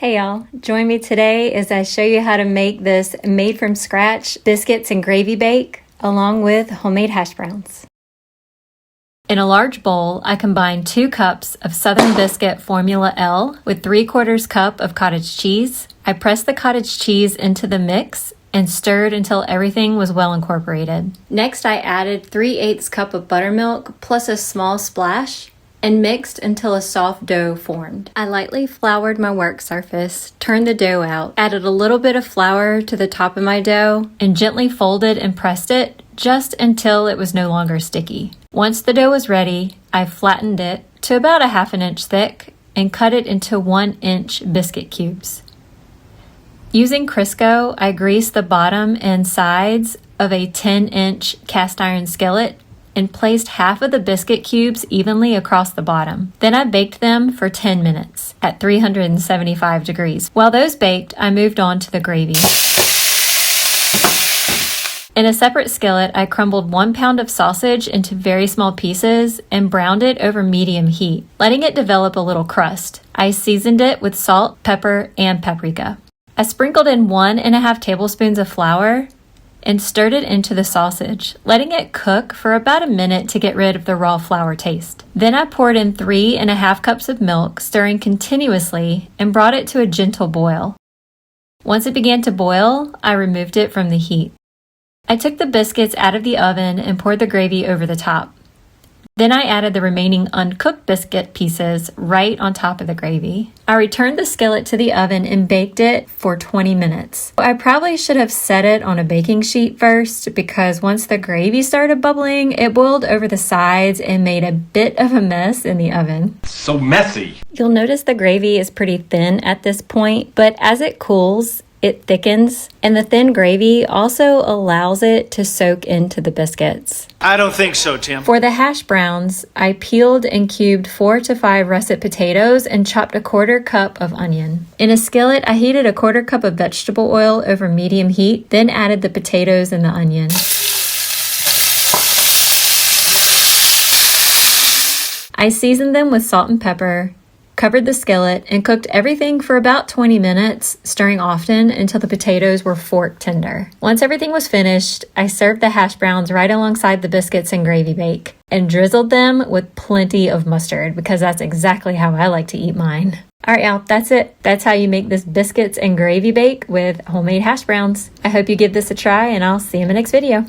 Hey y'all, join me today as I show you how to make this made from scratch biscuits and gravy bake along with homemade hash browns. In a large bowl, I combine 2 cups of Southern Biscuit Formula L with 3/4 cup of cottage cheese. I pressed the cottage cheese into the mix and stirred until everything was well incorporated. Next, I added 3/8 cup of buttermilk plus a small splash and mixed until a soft dough formed. I lightly floured my work surface, turned the dough out, added a little bit of flour to the top of my dough, and gently folded and pressed it just until it was no longer sticky. Once the dough was ready, I flattened it to about a 1/2 inch thick and cut it into 1-inch biscuit cubes. Using Crisco, I greased the bottom and sides of a 10-inch cast iron skillet and placed half of the biscuit cubes evenly across the bottom. Then I baked them for 10 minutes at 375 degrees. While those baked, I moved on to the gravy. In a separate skillet, I crumbled 1 pound of sausage into very small pieces and browned it over medium heat, letting it develop a little crust. I seasoned it with salt, pepper, and paprika. I sprinkled in 1.5 tablespoons of flour and stirred it into the sausage, letting it cook for about a minute to get rid of the raw flour taste. Then I poured in 3.5 cups of milk, stirring continuously, and brought it to a gentle boil. Once it began to boil, I removed it from the heat. I took the biscuits out of the oven and poured the gravy over the top. Then I added the remaining uncooked biscuit pieces right on top of the gravy. I returned the skillet to the oven and baked it for 20 minutes. I probably should have set it on a baking sheet first because once the gravy started bubbling, it boiled over the sides and made a bit of a mess in the oven. So messy. You'll notice the gravy is pretty thin at this point, but as it cools, it thickens, and the thin gravy also allows it to soak into the biscuits. I don't think so, Tim. For the hash browns, I peeled and cubed 4 to 5 russet potatoes and chopped a 1/4 cup of onion. In a skillet, I heated a 1/4 cup of vegetable oil over medium heat, then added the potatoes and the onion. I seasoned them with salt and pepper, covered the skillet, and cooked everything for about 20 minutes, stirring often until the potatoes were fork tender. Once everything was finished, I served the hash browns right alongside the biscuits and gravy bake, and drizzled them with plenty of mustard because that's exactly how I like to eat mine. Alright y'all, that's it. That's how you make this biscuits and gravy bake with homemade hash browns. I hope you give this a try, and I'll see you in the next video.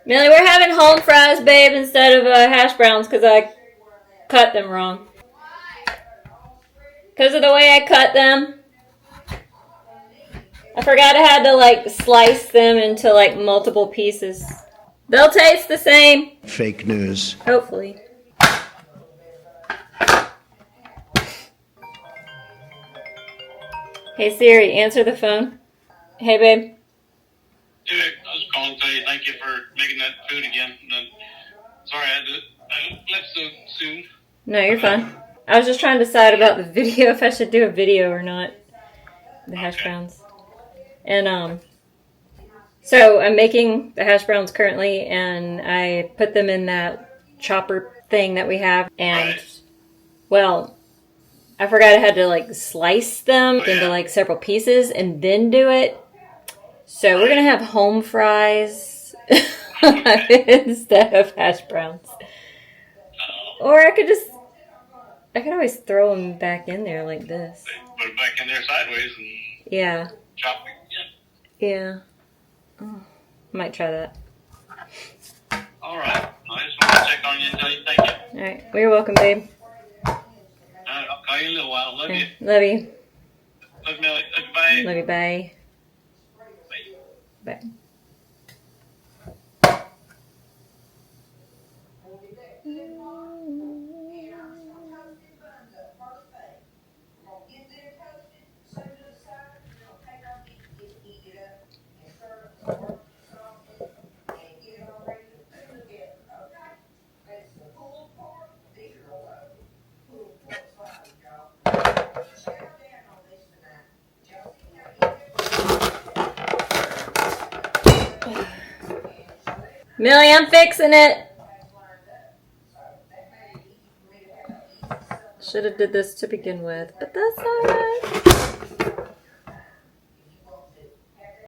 Millie, we're having home fries, babe, instead of hash browns because I cut them wrong. Because of the way I cut them. I forgot I had to slice them into multiple pieces. They'll taste the same. Fake news. Hopefully. Hey Siri, answer the phone. Hey babe. Dude, I was calling to tell you thank you for making that food again. Sorry I left so soon. No, you're fine. I was just trying to decide about the video, if I should do a video or not. The hash browns. And, so I'm making the hash browns currently, and I put them in that chopper thing that we have. And, well, I forgot I had to, slice them into, several pieces and then do it. So we're going to have home fries instead of hash browns. Or I could always throw them back in there like this. Put it back in there sideways and Yeah. chop it again. Yeah. Oh, might try that. All right. I just want to check on you and tell you thank you. All right. Well, you're welcome, babe. All right, I'll call you in a little while. Love you. Love you. Love you, Millie. Love you, bye. Love you, bye. But Millie, I'm fixing it. Should have did this to begin with, but that's all right.